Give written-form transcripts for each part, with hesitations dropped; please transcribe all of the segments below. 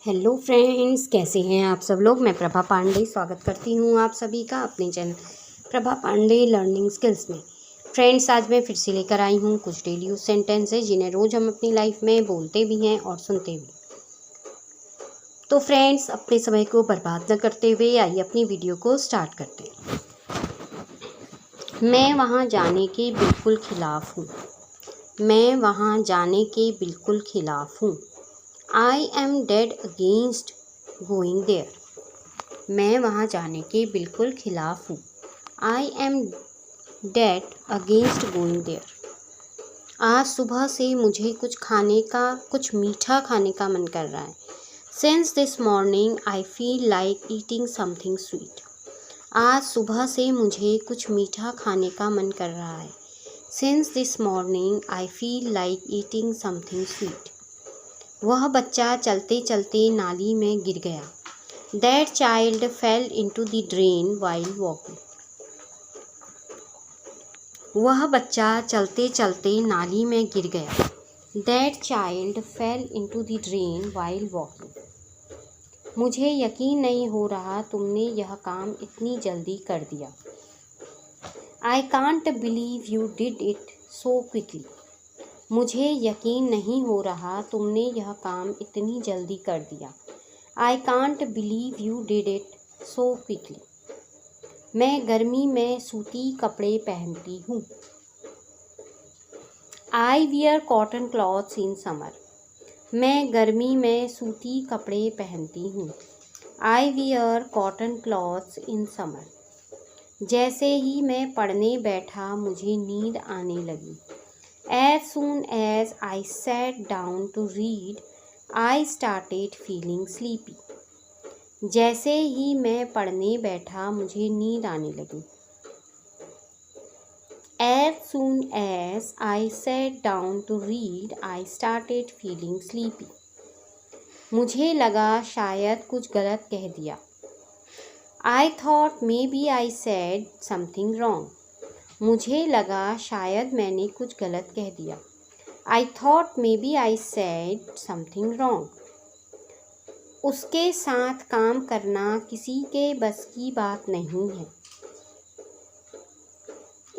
Hello friends, कैसे हैं आप सब लोग। मैं प्रभा पांडे स्वागत करती हूँ आप सभी का अपने channel Prabha Pandey learning skills में। फ्रेंड्स, आज मैं फिर से लेकर आई हूँ कुछ डेली यूज सेंटेंसेस जिन्हें रोज़ हम अपनी लाइफ में बोलते भी हैं और सुनते भी। तो फ्रेंड्स, अपने समय को बर्बाद न करते हुए आइए अपनी वीडियो को स्टार्ट करते हैं। मैं वहाँ जाने के बिल्कुल खिलाफ हूँ। मैं वहाँ जाने के बिल्कुल खिलाफ हूँ। I am dead against going there. मैं वहाँ जाने के बिल्कुल खिलाफ हूँ। I am dead against going there. आज सुबह से मुझे कुछ मीठा खाने का मन कर रहा है। Since this morning I feel like eating something sweet. आज सुबह से मुझे कुछ मीठा खाने का मन कर रहा है। Since this morning I feel like eating something sweet. वह बच्चा चलते चलते नाली में गिर गया। That child fell into the drain while walking. वह बच्चा चलते चलते नाली में गिर गया। That child fell into the drain while walking. मुझे यकीन नहीं हो रहा तुमने यह काम इतनी जल्दी कर दिया। I can't believe you did it so quickly. मुझे यकीन नहीं हो रहा तुमने यह काम इतनी जल्दी कर दिया। I can't believe you did it so quickly. मैं गर्मी में सूती कपड़े पहनती हूँ। I wear cotton clothes in summer. मैं गर्मी में सूती कपड़े पहनती हूँ। I wear cotton clothes in summer. जैसे ही मैं पढ़ने बैठा मुझे नींद आने लगी। As soon as I sat down to read, I started feeling sleepy. जैसे ही मैं पढ़ने बैठा मुझे नींद आने लगी। As soon as I sat down to read, I started feeling sleepy. मुझे लगा शायद कुछ गलत कह दिया। I thought maybe I said something wrong. मुझे लगा शायद मैंने कुछ गलत कह दिया। I thought maybe I said something wrong. उसके साथ काम करना किसी के बस की बात नहीं है।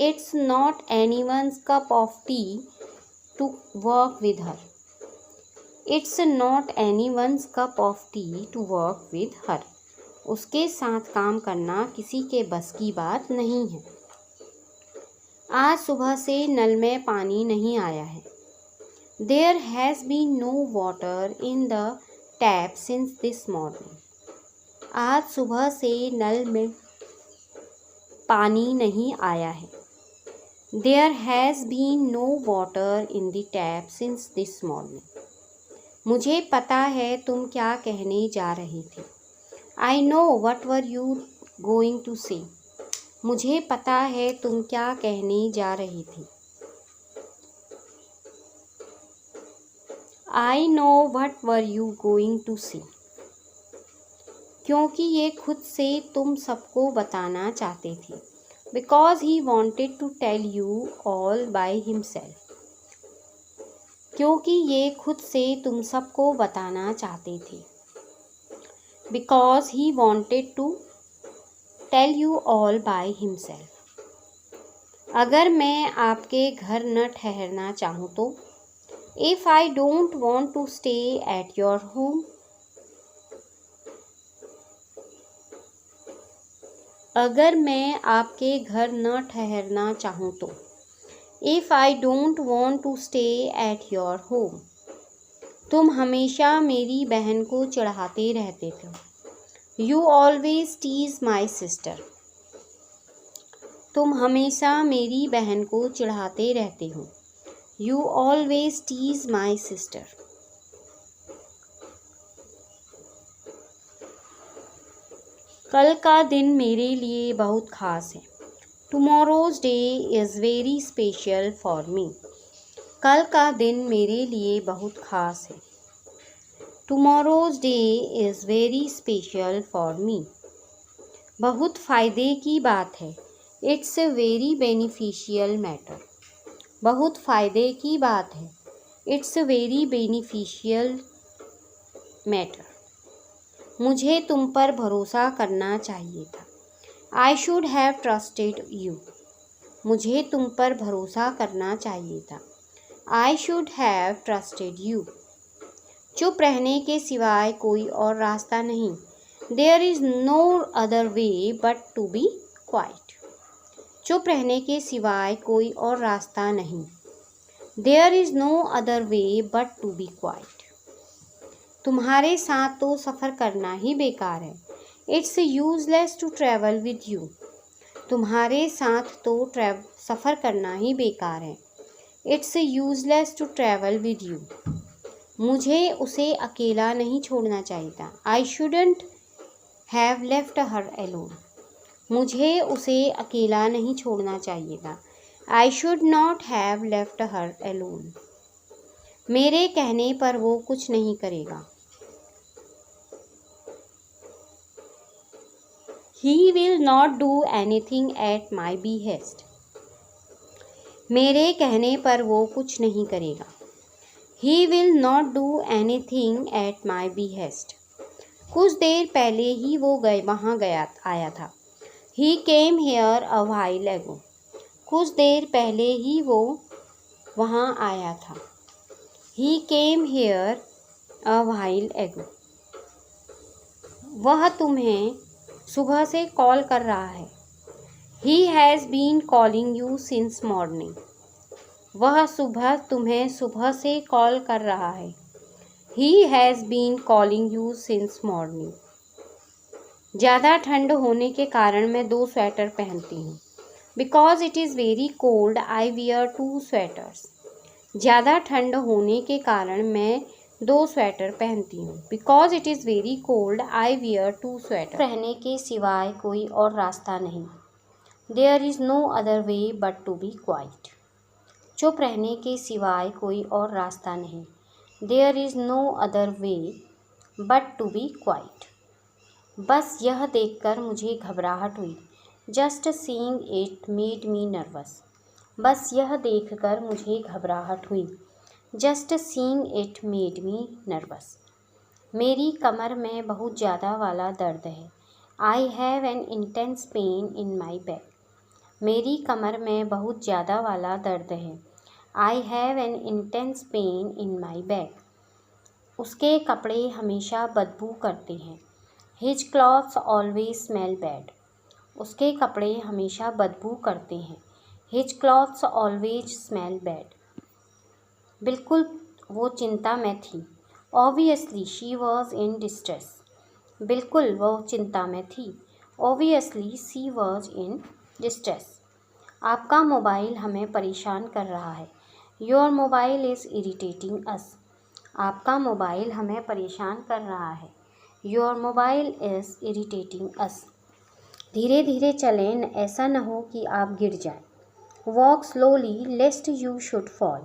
It's not anyone's cup of tea to work with her. It's not anyone's cup of tea to work with her. उसके साथ काम करना किसी के बस की बात नहीं है। आज सुबह से नल में पानी नहीं आया है। There has been no water in the tap since this morning. आज सुबह से नल में पानी नहीं आया है। There has been no water in the tap since this morning. मुझे पता है तुम क्या कहने जा रहे थे। I know what were you going to say. मुझे पता है तुम क्या कहने जा रही थी। I know what were you going to say. क्योंकि ये खुद से तुम सबको बताना चाहते थे। Because he wanted to tell you all by himself. क्योंकि ये खुद से तुम सबको बताना चाहते थे। Because he wanted to tell you all by himself. अगर मैं आपके घर न ठहरना चाहूँ तो If I don't want to stay at your home. अगर मैं आपके घर न ठहरना चाहूँ तो If I don't want to stay at your home. तुम हमेशा मेरी बहन को चिढ़ाते रहते थे। You always tease my sister. तुम हमेशा मेरी बहन को चिढ़ाते रहते हो। You always tease my sister. कल का दिन मेरे लिए बहुत खास है। Tomorrow's day is very special for me. कल का दिन मेरे लिए बहुत खास है। Tomorrow's day is very special for me. बहुत फ़ायदे की बात है। It's a very beneficial matter. बहुत फ़ायदे की बात है। It's a very beneficial matter. मुझे तुम पर भरोसा करना चाहिए था। I should have trusted you. मुझे तुम पर भरोसा करना चाहिए था। I should have trusted you. चुप रहने के सिवाय कोई और रास्ता नहीं। There is no other way but to be quiet. चुप रहने के सिवाय कोई और रास्ता नहीं। There is no other way but to be quiet. तुम्हारे साथ तो सफ़र करना ही बेकार है। It's useless to travel with you. तुम्हारे साथ तो सफ़र करना ही बेकार है। It's useless to travel with you. मुझे उसे अकेला नहीं छोड़ना चाहिए था। I shouldn't have left her alone. मुझे उसे अकेला नहीं छोड़ना चाहिए था। I should not have left her alone. मेरे कहने पर वो कुछ नहीं करेगा। He will not do anything at my behest. मेरे कहने पर वो कुछ नहीं करेगा। He will not do anything at my behest. कुछ देर पहले ही वो आया था। He came here a while ago. कुछ देर पहले ही वो वहाँ आया था। He came here a while ago. वह तुम्हें सुबह से कॉल कर रहा है। He has been calling you since morning. वह तुम्हें सुबह से कॉल कर रहा है। He has been calling you since morning. ज़्यादा ठंड होने के कारण मैं 2 स्वेटर पहनती हूँ। Because it is very cold, I wear 2 sweaters. ज़्यादा ठंड होने के कारण मैं 2 स्वेटर पहनती हूँ। Because it is very cold, I wear 2 sweaters. रहने के सिवाय कोई और रास्ता नहीं। There is no other way but to be quiet. चुप रहने के सिवाय कोई और रास्ता नहीं। There is no other way but to be quiet. बस यह देखकर मुझे घबराहट हुई। Just seeing it made me nervous. बस यह देखकर मुझे घबराहट हुई। Just seeing it made me nervous. मेरी कमर में बहुत ज़्यादा वाला दर्द है। I have an intense pain in my back. मेरी कमर में बहुत ज़्यादा वाला दर्द है। I have an intense pain in my back. उसके कपड़े हमेशा बदबू करते हैं। His clothes always smell bad. उसके कपड़े हमेशा बदबू करते हैं। His clothes always smell bad. बिल्कुल वो चिंता में थी। Obviously she was in distress. बिल्कुल वो चिंता में थी। Obviously she was in distress. आपका मोबाइल हमें परेशान कर रहा है। Your mobile is irritating us. आपका मोबाइल हमें परेशान कर रहा है। Your mobile is irritating us. धीरे धीरे चलें, ऐसा न हो कि आप गिर जाएं। Walk slowly lest you should fall.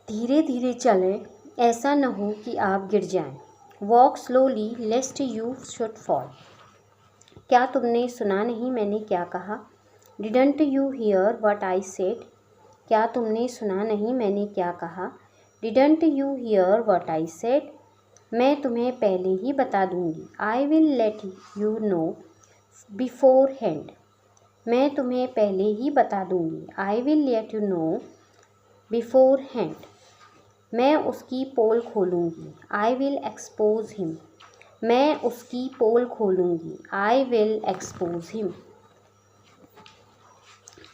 धीरे धीरे चलें, ऐसा न हो कि आप गिर जाएं। Walk slowly lest you should fall. क्या तुमने सुना नहीं मैंने क्या कहा? Didn't you hear what I said? क्या तुमने सुना नहीं मैंने क्या कहा? Didn't you hear what I said? मैं तुम्हें पहले ही बता दूंगी। I will let you know beforehand. मैं तुम्हें पहले ही बता दूंगी। I will let you know beforehand. मैं उसकी पोल खोलूँगी। I will expose him. मैं उसकी पोल खोलूँगी। I will expose him.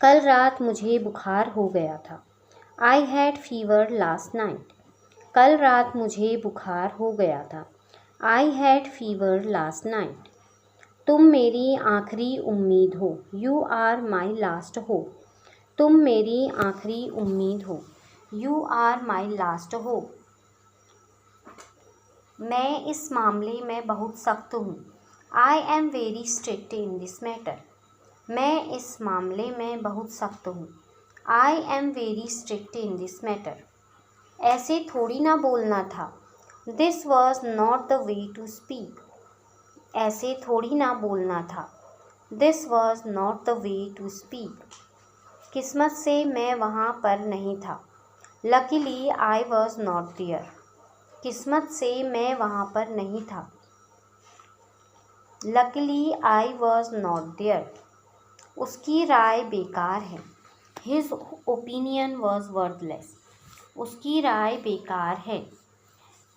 कल रात मुझे बुखार हो गया था। I had fever last night. कल रात मुझे बुखार हो गया था। I had fever last night. तुम मेरी आखिरी उम्मीद हो। You are my last hope. तुम मेरी आखिरी उम्मीद हो। You are my last hope. मैं इस मामले में बहुत सख्त हूँ। I am very strict in this matter. मैं इस मामले में बहुत सख्त हूँ। I am very strict in this matter. ऐसे थोड़ी ना बोलना था। This was not the way to speak. ऐसे थोड़ी ना बोलना था। This was not the way to speak. किस्मत से मैं वहाँ पर नहीं था। Luckily I was not there. किस्मत से मैं वहाँ पर नहीं था। Luckily I was not there. उसकी राय बेकार है। His opinion was worthless. उसकी राय बेकार है।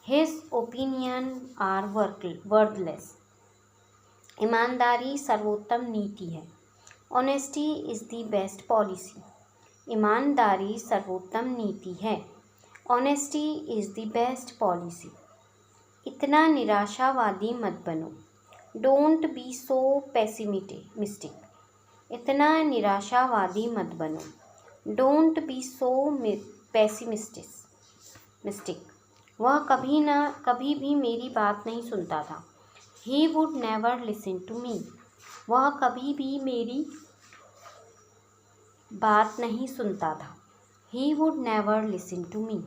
His opinion are worthless. ईमानदारी सर्वोत्तम नीति है। Honesty is the best policy. ईमानदारी सर्वोत्तम नीति है। Honesty is the best policy. इतना निराशावादी मत बनो। Don't be so pessimistic. इतना निराशावादी मत बनो। Don't be so pessimistic. वह कभी भी मेरी बात नहीं सुनता था। He would never listen to me. वह कभी भी मेरी बात नहीं सुनता था। He would never listen to me.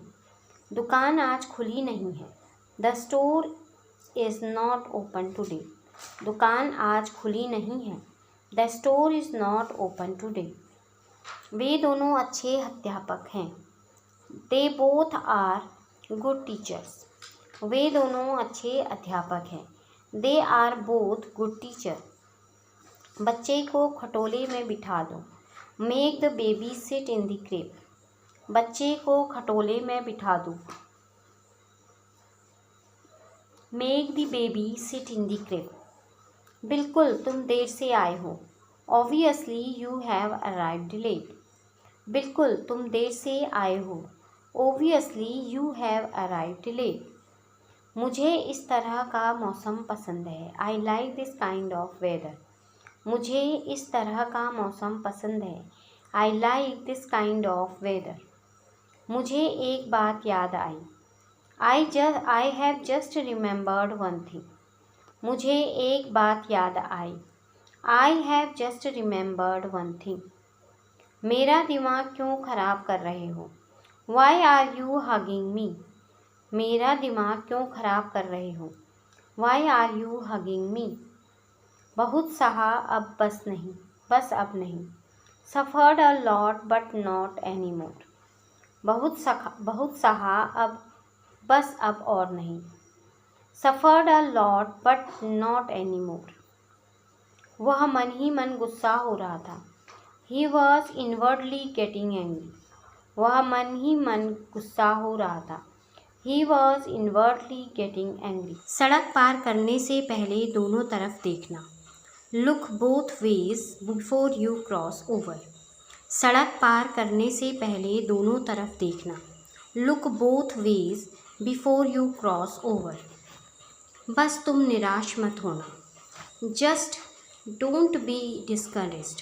दुकान आज खुली नहीं है। The store is not open today. दुकान आज खुली नहीं है। The store is not open today. वे दोनों अच्छे अध्यापक हैं। They both are good teachers. वे दोनों अच्छे अध्यापक हैं। They are both good teacher. बच्चे को खटोले में बिठा दो। Make the baby sit in the crepe. बच्चे को खटोले में बिठा दो। Make the baby sit in the crepe. बिल्कुल तुम देर से आए हो। Obviously you have arrived late. बिल्कुल तुम देर से आए हो। Obviously you have arrived late. मुझे इस तरह का मौसम पसंद है। I like this kind of weather. मुझे इस तरह का मौसम पसंद है। I like this kind of weather. मुझे एक बात याद आई। I have just remembered one thing. मुझे एक बात याद आई। I have just remembered one thing. मेरा दिमाग क्यों ख़राब कर रहे हो। Why are you hugging me. मेरा दिमाग क्यों ख़राब कर रहे हो। Why are you hugging me. बहुत सहा अब बस अब नहीं। Suffered a lot but not any more. बहुत सहा अब बस अब और नहीं। Suffered a lot but not any more. वह मन ही मन गुस्सा हो रहा था। He was inwardly getting angry. वह मन ही मन गुस्सा हो रहा था। He was inwardly getting angry. सड़क पार करने से पहले दोनों तरफ देखना। Look both ways before you cross over. सड़क पार करने से पहले दोनों तरफ देखना। Look both ways before you cross over. बस तुम निराश मत होना। Just don't be discouraged.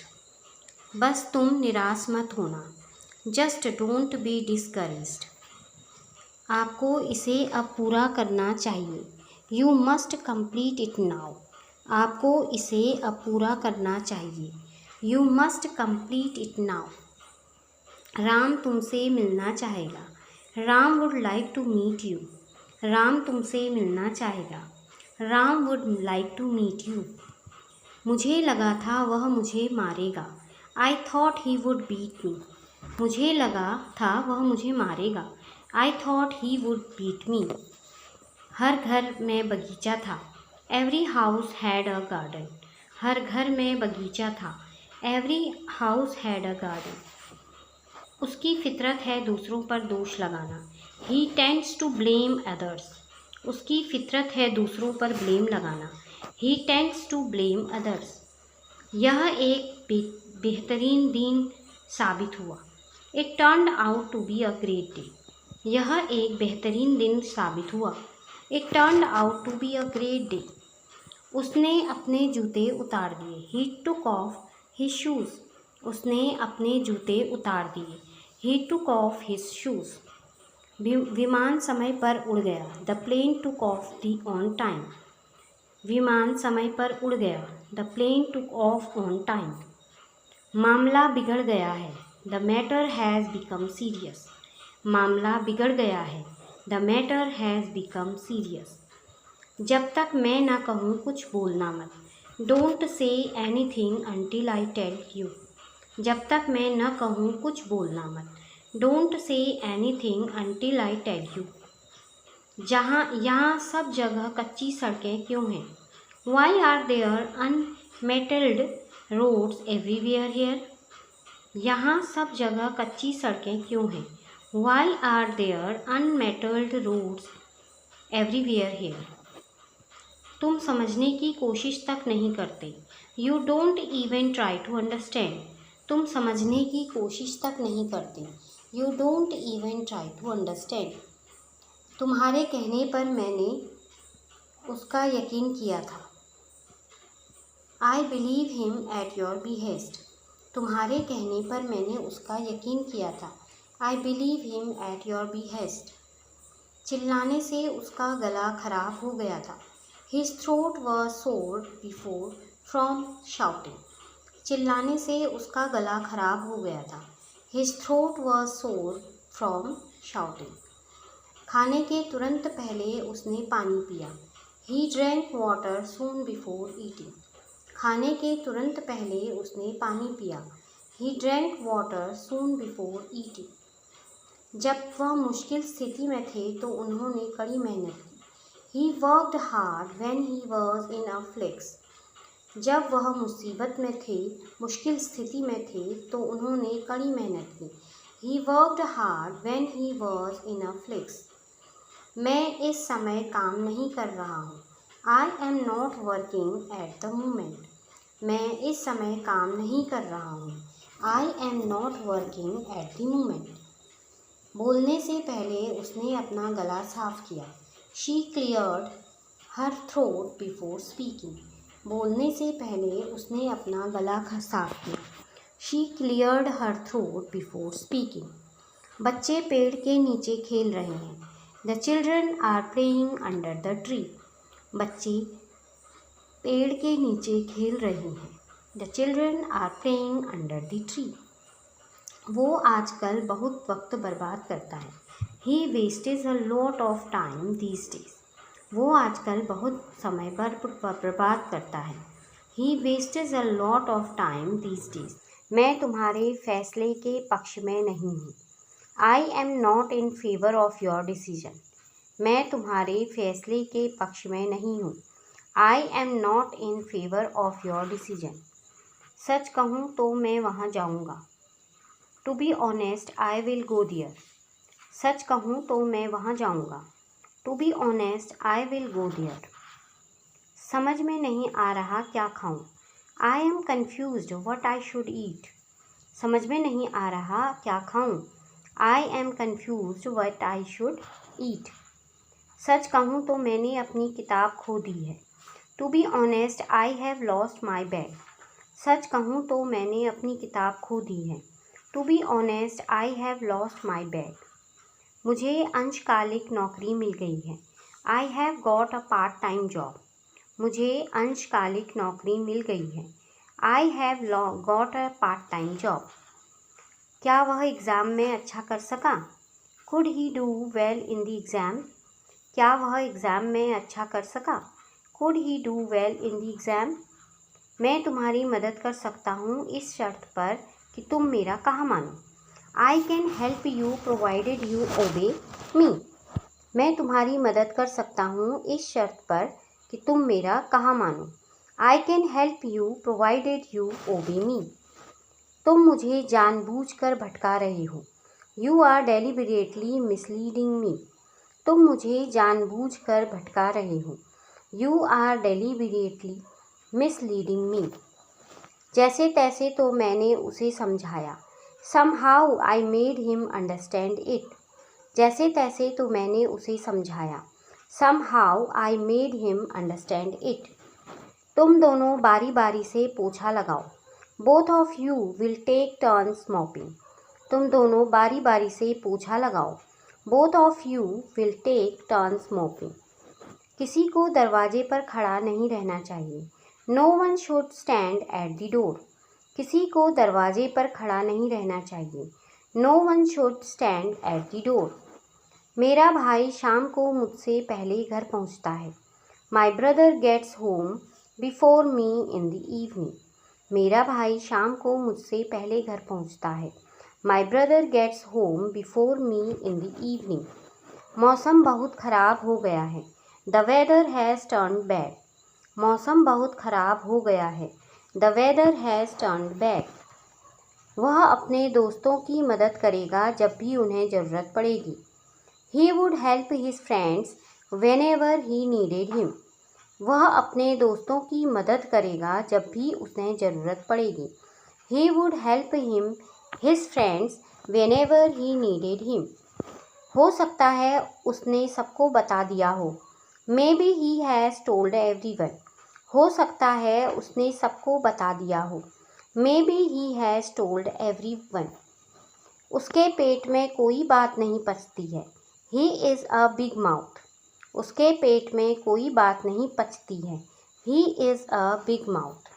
बस तुम निराश मत होना। Just don't be discouraged. आपको इसे अब पूरा करना चाहिए। You must complete it now. आपको इसे अब पूरा करना चाहिए। You must complete it now. Ram तुमसे मिलना चाहेगा। Ram would like to meet you. Ram तुमसे मिलना चाहेगा। Ram would like to meet you. मुझे लगा था वह मुझे मारेगा। I thought he would beat me. मुझे लगा था वह मुझे मारेगा। I thought he would beat me. हर घर में बगीचा था। Every house had a garden. हर घर में बगीचा था। Every house had a garden. उसकी फितरत है दूसरों पर दोष लगाना। He tends to blame others. उसकी फितरत है दूसरों पर ब्लेम लगाना। He tends to blame others. यह एक बेहतरीन दिन साबित हुआ। It turned out to be a great day. यह एक बेहतरीन दिन साबित हुआ। It turned out to be a great day. उसने अपने जूते उतार दिए। He took off his shoes. उसने अपने जूते उतार दिए। He took off his shoes. विमान समय पर उड़ गया। The plane took off on time. विमान समय पर उड़ गया। The plane took off on time. मामला बिगड़ गया है। The matter has become serious. मामला बिगड़ गया है। The matter has become serious. जब तक मैं ना कहूँ कुछ बोलना मत। Don't say anything until I tell you. जब तक मैं न कहूँ कुछ बोलना मत। Don't say anything until I tell you. यहाँ सब जगह कच्ची सड़कें क्यों हैं? Why are there unmetalled roads everywhere here? यहाँ सब जगह कच्ची सड़कें क्यों हैं? Why are there unmetalled roads everywhere here? तुम समझने की कोशिश तक नहीं करते। You don't even try to understand. तुम समझने की कोशिश तक नहीं करते। You don't even try to understand. तुम्हारे कहने पर मैंने उसका यकीन किया था। I believe him at your behest. तुम्हारे कहने पर मैंने उसका यकीन किया था। I believe him at your behest. चिल्लाने से उसका गला खराब हो गया था। His throat was sore before from shouting. चिल्लाने से उसका गला खराब हो गया था। His throat was sore from shouting. खाने के तुरंत पहले उसने पानी पिया। He drank water soon before eating. खाने के तुरंत पहले उसने पानी पिया। He drank water soon before eating. जब वह मुश्किल स्थिति में थे तो उन्होंने कड़ी मेहनत की। He worked hard when he was in a fix. जब वह मुसीबत में थे, मुश्किल स्थिति में थे तो उन्होंने कड़ी मेहनत की। He worked hard when he was in a fix. मैं इस समय काम नहीं कर रहा हूँ। I am not working at the moment. मैं इस समय काम नहीं कर रहा हूँ। I am not working at the moment. बोलने से पहले उसने अपना गला साफ किया। She cleared her throat before speaking. बोलने से पहले उसने अपना गला साफ किया। She cleared her throat before speaking. बच्चे पेड़ के नीचे खेल रहे हैं। The children are playing under the tree. बच्चे पेड़ के नीचे खेल रहे हैं। The children are playing under the tree. वो आजकल बहुत वक्त बर्बाद करता है। He wastes a lot of time these days. वो आजकल बहुत समय बर्बाद करता है। He wastes a lot of time these days. मैं तुम्हारे फैसले के पक्ष में नहीं हूँ। I am not in favor of your decision. मैं तुम्हारे फैसले के पक्ष में नहीं हूँ। I am not in favor of your decision. सच कहूँ तो मैं वहाँ जाऊँगा। To be honest, I will go there. सच कहूँ तो मैं वहाँ जाऊँगा। To be honest, I will go there. समझ में नहीं आ रहा क्या खाऊँ। I am confused what I should eat. समझ में नहीं आ रहा क्या खाऊँ। I am confused what I should eat. सच कहूँ तो मैंने अपनी किताब खो दी है। To be honest, I have lost my bag. सच कहूँ तो मैंने अपनी किताब खो दी है। To be honest, I have lost my bag. मुझे अंशकालिक नौकरी मिल गई है। I have got a part-time job. मुझे अंशकालिक नौकरी मिल गई है। I have got a part-time job. क्या वह एग्ज़ाम में अच्छा कर सका? Could he do well in the exam? क्या वह एग्ज़ाम में अच्छा कर सका? Could he do well in the exam? मैं तुम्हारी मदद कर सकता हूँ इस शर्त पर कि तुम मेरा कहा मानो। I can help you provided you obey me. मैं तुम्हारी मदद कर सकता हूँ इस शर्त पर कि तुम मेरा कहा मानो। I can help you provided you obey me. तुम मुझे जानबूझकर भटका रहे हो। You are deliberately misleading me. तुम मुझे जानबूझकर भटका रहे हो। You are deliberately misleading me. जैसे तैसे तो मैंने उसे समझाया। Somehow I made him understand it. जैसे तैसे तो मैंने उसे समझाया। Somehow I made him understand it. तुम दोनों बारी बारी से पोछा लगाओ। Both of you will take turns mopping. तुम दोनों बारी बारी से पोछा लगाओ। Both of you will take turns mopping. किसी को दरवाजे पर खड़ा नहीं रहना चाहिए। No one should stand at the door. किसी को दरवाजे पर खड़ा नहीं रहना चाहिए। No one should stand at the door. मेरा भाई शाम को मुझसे पहले घर पहुंचता है। My brother gets home before me in the evening. मेरा भाई शाम को मुझसे पहले घर पहुंचता है। My brother gets home before me in the evening. मौसम बहुत ख़राब हो गया है। The weather has turned bad. मौसम बहुत ख़राब हो गया है। The weather has turned bad. वह अपने दोस्तों की मदद करेगा जब भी उन्हें ज़रूरत पड़ेगी। He would help his friends whenever he needed him. वह अपने दोस्तों की मदद करेगा जब भी उन्हें ज़रूरत पड़ेगी। He would help his friends whenever he needed him. हो सकता है उसने सबको बता दिया हो। Maybe he has told everyone. हो सकता है उसने सबको बता दिया हो। Maybe he has told everyone. उसके पेट में कोई बात नहीं पचती है। He is a big mouth. उसके पेट में कोई बात नहीं पचती है। He is a big mouth.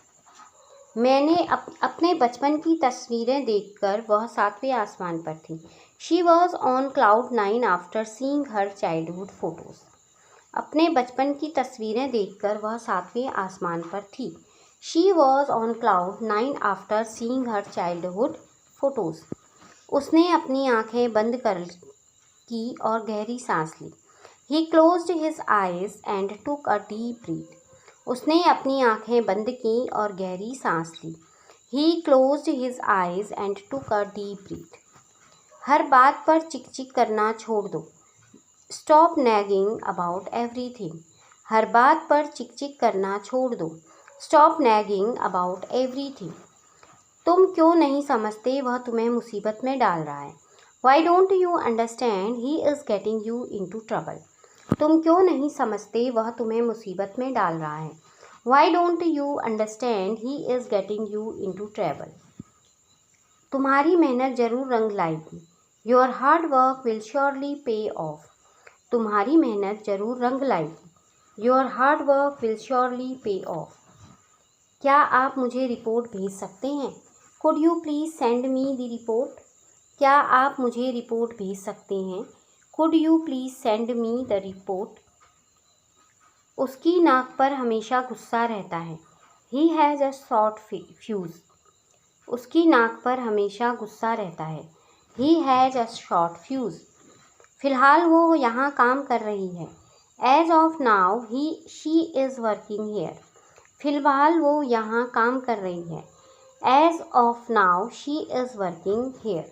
मैंने अपने बचपन की तस्वीरें देखकर वह 7वें आसमान पर थी। She was on cloud 9 after seeing her childhood photos. अपने बचपन की तस्वीरें देखकर वह 7वें आसमान पर थी। She was on cloud 9 after seeing her childhood photos. उसने अपनी आंखें बंद कर की और गहरी सांस ली। He closed his eyes and took a deep breath. उसने अपनी आंखें बंद की और गहरी सांस ली। He closed his eyes and took a deep breath. हर बात पर चिक चिक करना छोड़ दो। Stop nagging about everything. हर बात पर चिक चिक करना छोड़ दो। Stop nagging about everything. तुम क्यों नहीं समझते वह तुम्हें मुसीबत में डाल रहा है। Why don't you understand he is getting you into trouble. तुम क्यों नहीं समझते वह तुम्हें मुसीबत में डाल रहा है। Why don't you understand he is getting you into trouble. तुम्हारी मेहनत जरूर रंग लाएगी। Your hard work will surely pay off. तुम्हारी मेहनत जरूर रंग लाएगी। Your hard work will surely pay off. क्या आप मुझे रिपोर्ट भेज सकते हैं। Could you please send me the report? क्या आप मुझे रिपोर्ट भेज सकते हैं। Could you please send me the report? उसकी नाक पर हमेशा गुस्सा रहता है। He has a short fuse. उसकी नाक पर हमेशा गुस्सा रहता है। He has a short fuse. फ़िलहाल वो यहाँ काम कर रही है। As of now, she is working here. फ़िलहाल वो यहाँ काम कर रही है। As of now, she is working here.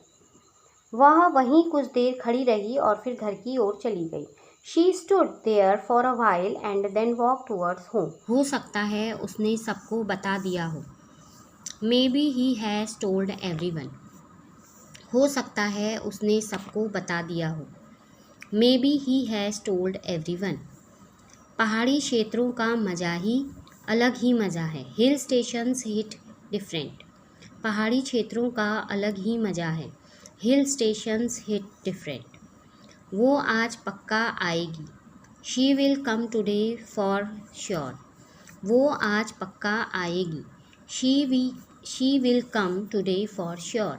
वह वहीं कुछ देर खड़ी रही और फिर घर की ओर चली गई। She stood there for a while and then walked towards home. हो सकता है उसने सबको बता दिया हो। Maybe he has told everyone. हो सकता है उसने सबको बता दिया हो। Maybe he has told everyone. पहाड़ी क्षेत्रों का मज़ा ही अलग ही मज़ा है। Hill stations hit different. पहाड़ी क्षेत्रों का अलग ही मज़ा है। Hill stations hit different. वो आज पक्का आएगी। She will come today for sure. वो आज पक्का आएगी। She will come today for sure.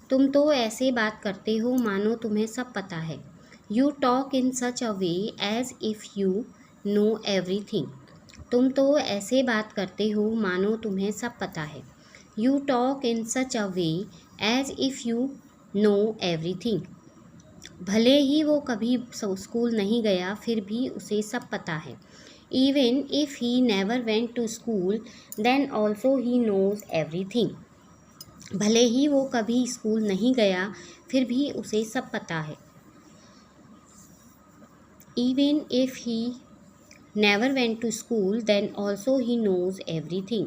तुम तो ऐसे बात करते हो मानो तुम्हें सब पता है। You talk in such a way as if you know everything. तुम तो ऐसे बात करते हो मानो तुम्हें सब पता है। You talk in such a way as if you know everything. भले ही वो कभी स्कूल नहीं गया फिर भी उसे सब पता है। Even if he never went to school, then also he knows everything. भले ही वो कभी स्कूल नहीं गया फिर भी उसे सब पता है। Even if he never went to school, then also he knows everything.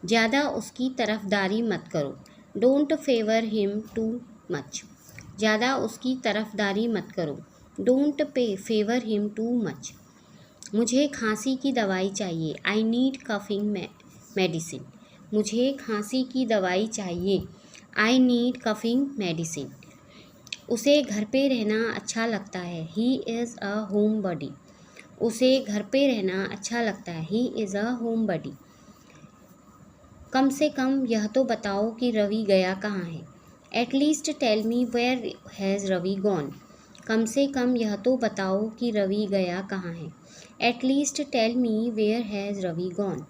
ज़्यादा उसकी तरफदारी मत करो। Don't favor him too much. ज़्यादा उसकी तरफदारी मत करो। Don't favor him too much. मुझे खांसी की दवाई चाहिए। I need coughing medicine. मुझे खांसी की दवाई चाहिए। I need coughing medicine. उसे घर पे रहना अच्छा लगता है। He is a homebody. उसे घर पे रहना अच्छा लगता है। He is a homebody. कम से कम यह तो बताओ कि रवि गया कहाँ है। At least tell me where has Ravi gone. कम से कम यह तो बताओ कि रवि गया कहाँ है। At least tell me where has Ravi gone.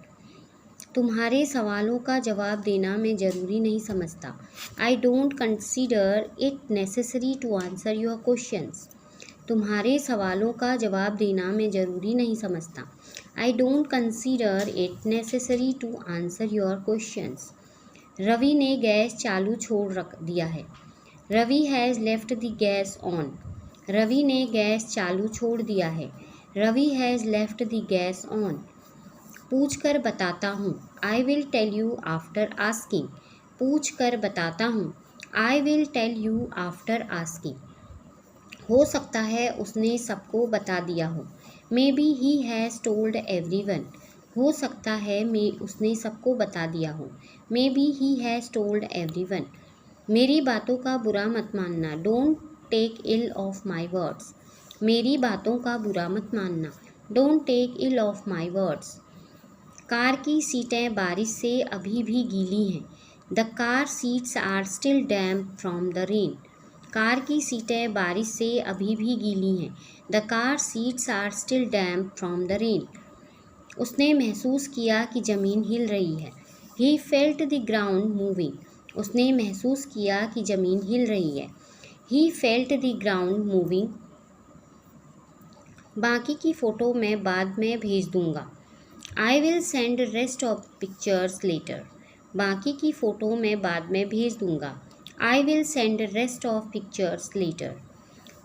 तुम्हारे सवालों का जवाब देना मैं ज़रूरी नहीं समझता। I don't consider it necessary to answer your questions. तुम्हारे सवालों का जवाब देना मैं ज़रूरी नहीं समझता। I don't consider it necessary to answer your questions. Ravi ने गैस चालू छोड़ रख दिया है। Ravi has left the gas on. Ravi ने गैस चालू छोड़ दिया है। Ravi has left the gas on. पूछ कर बताता हूँ। I will tell you after asking. पूछ कर बताता हूँ। I will tell you after asking. हो सकता है उसने सबको बता दिया हो। Maybe he has told everyone. हो सकता है उसने सबको बता दिया हो। Maybe he has told everyone. मेरी बातों का बुरा मत मानना। Don't take ill of my words. मेरी बातों का बुरा मत मानना। Don't take ill of my words. Car की सीटें बारिश से अभी भी गीली हैं। The car seats are still damp from the rain. Car की सीटें बारिश से अभी भी गीली हैं। The car seats are still damp from the rain. उसने महसूस किया कि ज़मीन हिल रही है। He felt the ground moving. उसने महसूस किया कि ज़मीन हिल रही है। He felt the ground moving. बाकी की फ़ोटो मैं बाद में भेज दूँगा। I will send rest of pictures later. बाकी की फ़ोटो मैं बाद में भेज दूँगा। I will send rest of pictures later.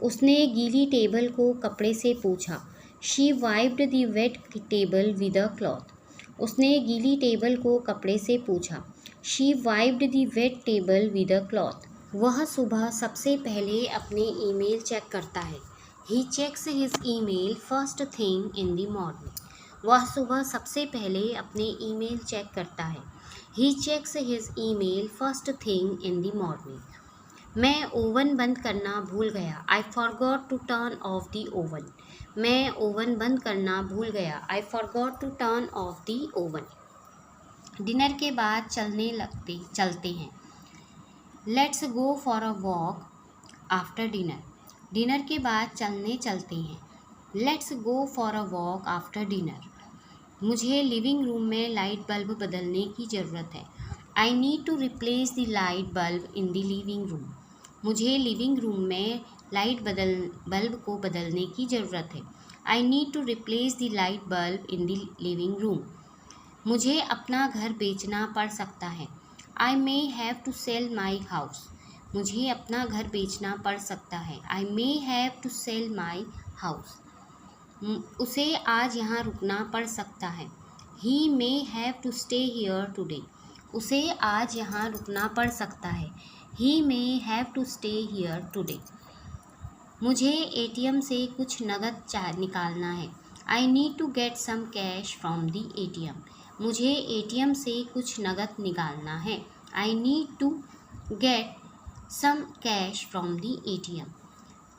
उसने गीली टेबल को कपड़े से पोंछा। She wiped the wet table with a cloth. उसने गीली टेबल को कपड़े से पोंछा। She wiped the wet table with a cloth. वह सुबह सबसे पहले अपने ईमेल चेक करता है। He checks his email first thing in the morning. वह सुबह सबसे पहले अपने ईमेल चेक करता है। He checks his email first thing in the morning. मैं ओवन बंद करना भूल गया। I forgot to turn off the oven. मैं ओवन बंद करना भूल गया। I forgot to turn off the oven. Dinner के बाद चलते हैं। Let's go for a walk after dinner. Dinner के बाद चलते हैं। Let's go for a walk after dinner. मुझे लिविंग रूम में लाइट बल्ब बदलने की ज़रूरत है। I need to replace the light bulb in the living room. मुझे लिविंग रूम में बल्ब को बदलने की ज़रूरत है। I need to replace the light bulb in the living room. मुझे अपना घर बेचना पड़ सकता है। I may have to sell my house. मुझे अपना घर बेचना पड़ सकता है। I may have to sell my house. उसे आज यहाँ रुकना पड़ सकता है। He may have to stay here today. उसे आज यहाँ रुकना पड़ सकता है। He may have to stay here today. मुझे एटीएम से कुछ नकद निकालना है। I need to get some cash from the ATM. मुझे एटीएम से कुछ नकद निकालना है। I need to get some cash from the ATM.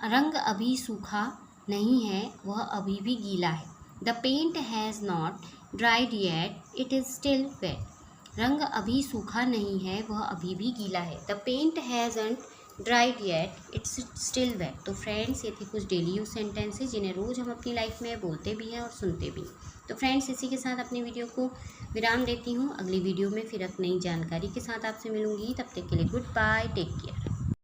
रंग अभी सूखा नहीं है, वह अभी भी गीला है। The paint has not dried yet, it is still wet. रंग अभी सूखा नहीं है, वह अभी भी गीला है। The paint hasn't dried yet, it's still wet. तो फ्रेंड्स, ये थे कुछ डेली यूज सेंटेंसेस जिन्हें रोज़ हम अपनी लाइफ में बोलते भी हैं और सुनते भी। तो फ्रेंड्स, इसी के साथ अपनी वीडियो को विराम देती हूँ। अगली वीडियो में फिर एक नई जानकारी के साथ आपसे मिलूंगी। तब तक के लिए गुड बाय, टेक केयर।